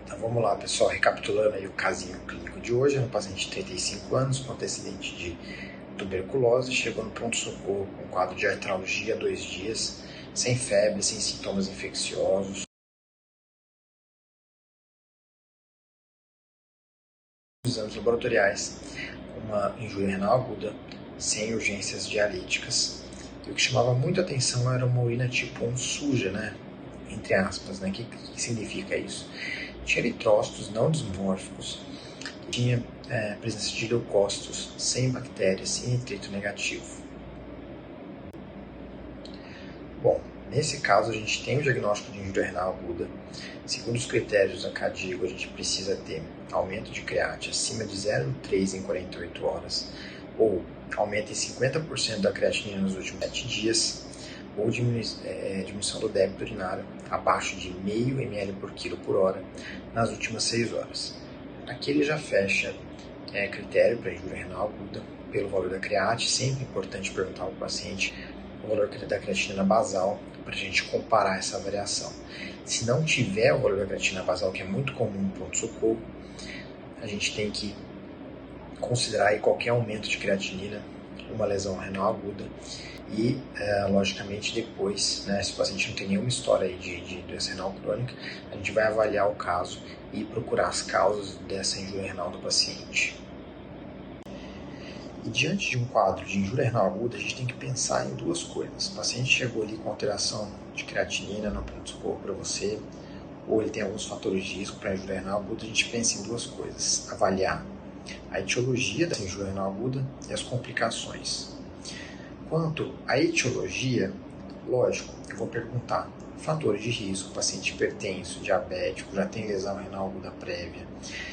Então vamos lá, pessoal, recapitulando aí o casinho clínico de hoje. Um paciente de 35 anos com antecedente de tuberculose, chegou no pronto-socorro com quadro de artralgia 2 dias, sem febre, sem sintomas infecciosos. Exames laboratoriais, uma injúria renal aguda, sem urgências dialíticas. E o que chamava muito a atenção era uma urina tipo 1 suja, né? Entre aspas, né? O que significa isso? Tinha eritrócitos não dismórficos, tinha presença de leucócitos sem bactérias, sem nitrito negativo. Bom, nesse caso a gente tem o diagnóstico de injúria renal aguda. Segundo os critérios da CADIGO, a gente precisa ter aumento de create acima de 0,3 em 48 horas, ou aumento em 50% da creatinina nos últimos 7 dias, ou diminuição do débito urinário abaixo de 0,5 ml por quilo por hora nas últimas 6 horas. Aqui ele já fecha critério para injúria renal aguda pelo valor da create. Sempre importante perguntar ao paciente o valor da creatinina basal para a gente comparar essa variação. Se não tiver o valor da creatinina basal, que é muito comum no pronto-socorro, a gente tem que considerar aí qualquer aumento de creatinina, uma lesão renal aguda. E, logicamente, depois, né, se o paciente não tem nenhuma história aí de doença renal crônica, a gente vai avaliar o caso e procurar as causas dessa injúria renal do paciente. E diante de um quadro de injúria renal aguda, a gente tem que pensar em duas coisas. O paciente chegou ali com alteração de creatinina no pronto-socorro para você, ou ele tem alguns fatores de risco para injúria renal aguda, a gente pensa em duas coisas. Avaliar a etiologia dessa injúria renal aguda e as complicações. Quanto à etiologia, lógico, eu vou perguntar fatores de risco, paciente hipertenso, diabético, já tem lesão renal aguda prévia,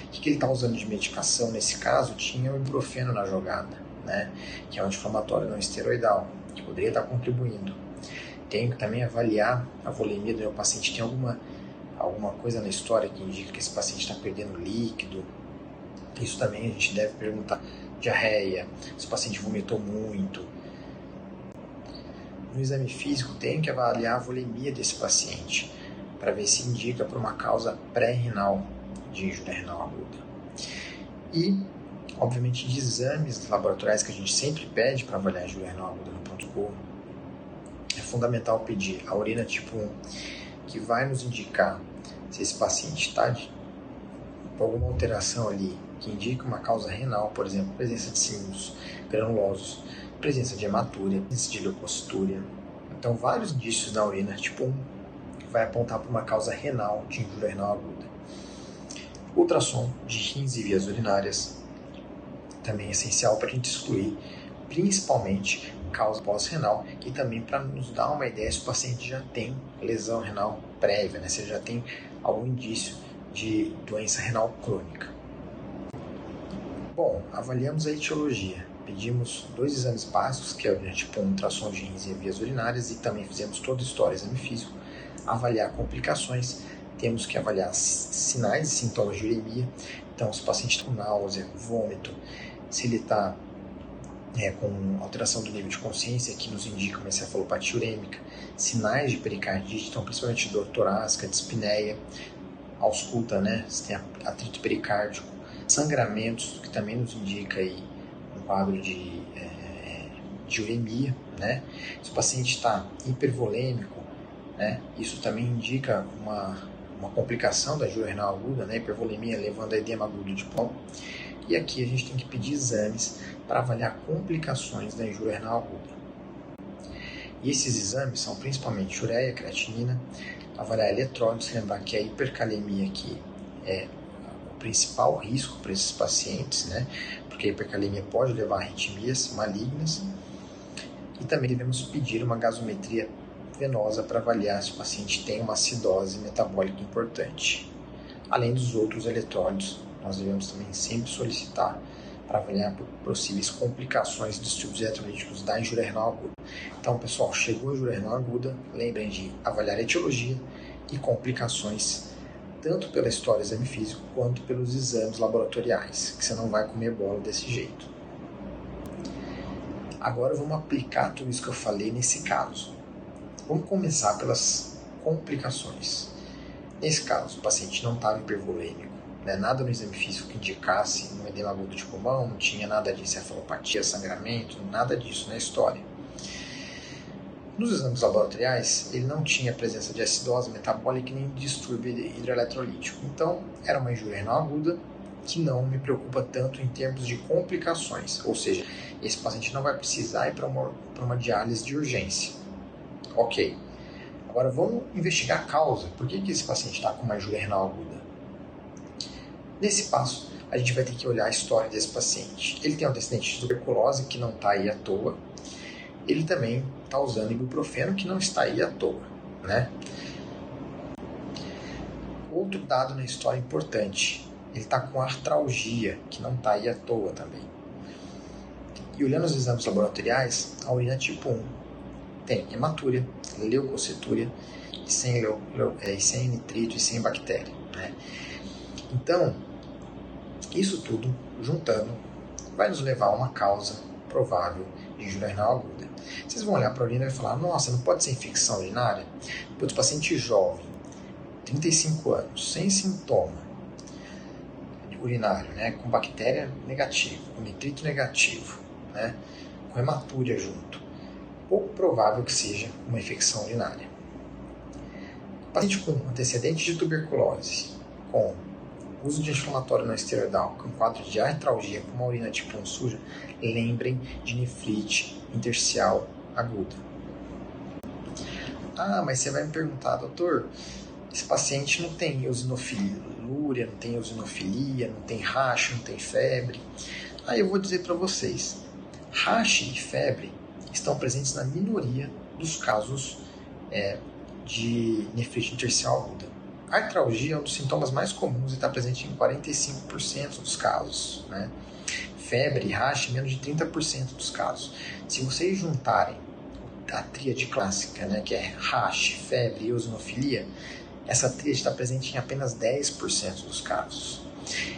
o que ele está usando de medicação. Nesse caso, tinha o ibuprofeno na jogada, né, que é um anti-inflamatório não esteroidal, que poderia estar contribuindo. Tenho que também avaliar a volemia do meu paciente. Tem alguma coisa na história que indica que esse paciente está perdendo líquido. Isso também a gente deve perguntar. Diarreia, se o paciente vomitou muito. No exame físico, tenho que avaliar a volemia desse paciente para ver se indica para uma causa pré-renal de injúria renal aguda. E, obviamente, de exames laboratoriais que a gente sempre pede para avaliar a injúria renal aguda no pronto-socorro, é fundamental pedir a urina tipo 1, que vai nos indicar se esse paciente está com alguma alteração ali que indica uma causa renal, por exemplo, presença de símbolos granulosos, presença de hematúria, presença de leucocitúria. Então, vários indícios na urina tipo 1 vai apontar para uma causa renal de injúria renal aguda. Ultrassom de rins e vias urinárias também é essencial para a gente excluir, principalmente, causa pós-renal, e também para nos dar uma ideia se o paciente já tem lesão renal prévia, né? Se ele já tem algum indício de doença renal crônica. Bom, avaliamos a etiologia. Pedimos 2 exames básicos, que é o tipo ultrassom de rins e vias urinárias, e também fizemos toda a história, exame físico. Avaliar complicações, temos que avaliar sinais e sintomas de uremia. Então, se o paciente está com náusea, vômito, se ele está com alteração do nível de consciência, que nos indica uma encefalopatia urêmica, sinais de pericardite, então principalmente dor torácica, dispneia, ausculta, né, se tem atrito pericárdico, sangramentos, que também nos indica aí um quadro de uremia, né? Se o paciente está hipervolêmico, né, isso também indica uma complicação da injúria renal aguda, né, hipervolemia levando a edema agudo de pulmão. E aqui a gente tem que pedir exames para avaliar complicações da injúria renal aguda. E esses exames são principalmente ureia, creatinina, avaliar eletrólitos, lembrar que a hipercalemia aqui é o principal risco para esses pacientes, né? Porque a hipercalemia pode levar a arritmias malignas. E também devemos pedir uma gasometria venosa para avaliar se o paciente tem uma acidose metabólica importante. Além dos outros eletrólitos, nós devemos também sempre solicitar para avaliar possíveis complicações dos tipos eletrolíticos da injúria renal aguda. Então, pessoal, chegou a injúria renal aguda, lembrem de avaliar a etiologia e complicações, tanto pela história exame físico, quanto pelos exames laboratoriais, que você não vai comer bola desse jeito. Agora vamos aplicar tudo isso que eu falei nesse caso. Vamos começar pelas complicações. Nesse caso, o paciente não estava hipervolêmico, né? Nada no exame físico que indicasse um edema agudo de pulmão, não tinha nada de encefalopatia, sangramento, nada disso na história. Nos exames laboratoriais, ele não tinha presença de acidose metabólica nem distúrbio hidroeletrolítico. Então, era uma injúria renal aguda que não me preocupa tanto em termos de complicações. Ou seja, esse paciente não vai precisar ir para uma diálise de urgência. Ok. Agora vamos investigar a causa. Por que esse paciente está com uma injúria renal aguda? Nesse passo, a gente vai ter que olhar a história desse paciente. Ele tem um antecedente de tuberculose que não está aí à toa. Ele também está usando ibuprofeno que não está aí à toa, né? Outro dado na história importante, ele está com artralgia que não está aí à toa também. E olhando os exames laboratoriais, a urina tipo 1 tem hematúria, leucocitúria e sem nitrito e sem bactéria, né? Então, isso tudo, juntando, vai nos levar a uma causa provável de injúria renal aguda. Vocês vão olhar para a urina e falar, nossa, não pode ser infecção urinária? Putz, paciente jovem, 35 anos, sem sintoma urinário, né, com bactéria negativa, com nitrito negativo, né, com hematúria junto. Pouco provável que seja uma infecção urinária. Paciente com antecedente de tuberculose, com uso de anti-inflamatório não esteroidal, com quadro de artralgia, com uma urina tipo 1 suja, lembrem de nefrite intersticial aguda. Ah, mas você vai me perguntar, doutor, esse paciente não tem eosinofilúria, não tem eosinofilia, não tem racha, não tem febre. Aí eu vou dizer para vocês, racha e febre estão presentes na minoria dos casos de nefrite intersticial aguda. A artralgia é um dos sintomas mais comuns e está presente em 45% dos casos, né? Febre e racha em menos de 30% dos casos. Se vocês juntarem a tríade clássica, né, que é racha, febre e eosinofilia, essa tríade está presente em apenas 10% dos casos.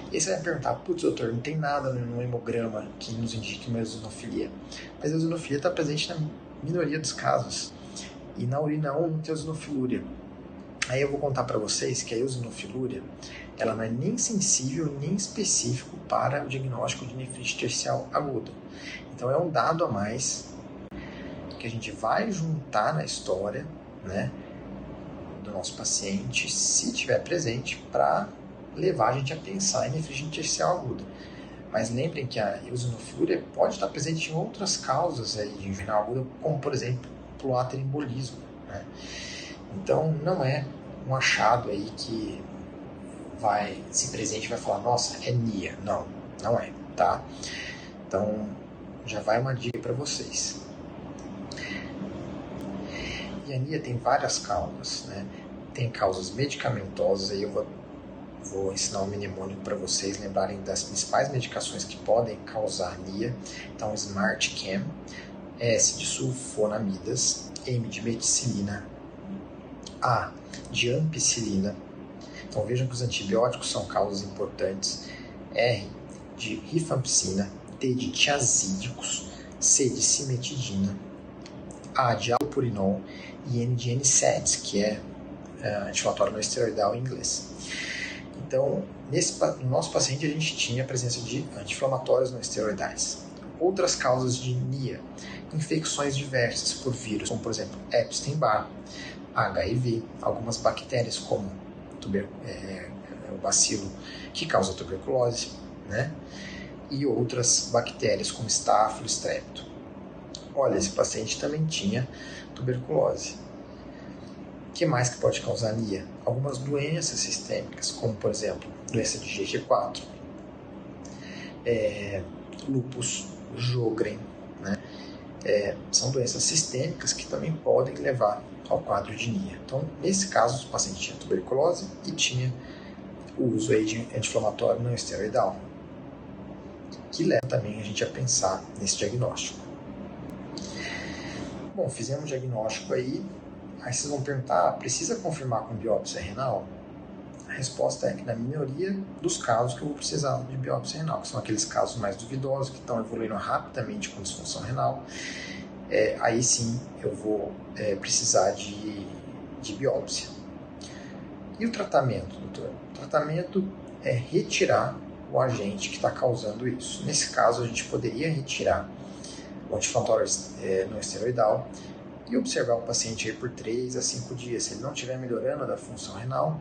E aí você vai me perguntar, putz, doutor, não tem nada no hemograma que nos indique uma eosinofilia. Mas a eosinofilia está presente na minoria dos casos. E na urina 1 não tem eosinofilúria. Aí eu vou contar para vocês que a eosinofilúria ela não é nem sensível nem específico para o diagnóstico de nefrite intersticial aguda. Então é um dado a mais que a gente vai juntar na história, né, do nosso paciente, se tiver presente, para levar a gente a pensar em nefrite intersticial aguda. Mas lembrem que a eosinofilúria pode estar presente em outras causas aí de injúria renal aguda, como por exemplo o ateroembolismo, né? Então não é um achado aí que vai se presente e vai falar, nossa, é NIA. Não, não é, tá? Então já vai uma dica para vocês. E a NIA tem várias causas, né? Tem causas medicamentosas, aí eu vou ensinar um mnemônico para vocês lembrarem das principais medicações que podem causar NIA. Então, SmartCam, S de sulfonamidas, M de meticilina, A de ampicilina. Então vejam que os antibióticos são causas importantes. R de rifampicina, T de tiazídicos, C de cimetidina, A de allopurinol e N de NSAIDs, que é anti-inflamatório não esteroidal em inglês. Então, no nosso paciente a gente tinha a presença de anti-inflamatórios não esteroidais. Outras causas de NIA, infecções diversas por vírus, como por exemplo Epstein-Barr, HIV, algumas bactérias como o bacilo que causa tuberculose, né? E outras bactérias como Staphylo, Strepto. Olha, esse paciente também tinha tuberculose. O que mais que pode causar NIA? Algumas doenças sistêmicas, como por exemplo, doença de GG4, lúpus, Sjögren, né? São doenças sistêmicas que também podem levar ao quadro de NIA. Então, nesse caso, o paciente tinha tuberculose e tinha o uso aí de anti-inflamatório não esteroidal, que leva também a gente a pensar nesse diagnóstico. Bom, fizemos o diagnóstico aí vocês vão perguntar, precisa confirmar com biópsia renal? A resposta é que na minoria dos casos que eu vou precisar de biópsia renal, que são aqueles casos mais duvidosos, que estão evoluindo rapidamente com disfunção renal, aí sim eu vou precisar de biópsia. E o tratamento, doutor? O tratamento é retirar o agente que está causando isso. Nesse caso, a gente poderia retirar o anti-inflamatório não esteroidal e observar o paciente aí por 3 a 5 dias. Se ele não estiver melhorando da função renal,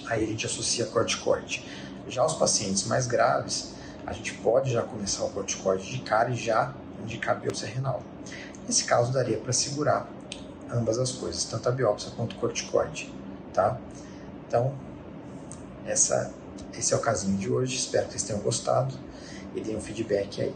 aí a gente associa corticoide. Já os pacientes mais graves, a gente pode já começar o corticoide de cara e já indicar a biópsia renal. Nesse caso, daria para segurar ambas as coisas, tanto a biópsia quanto o corticoide, tá? Então, esse é o casinho de hoje. Espero que vocês tenham gostado e deem um feedback aí.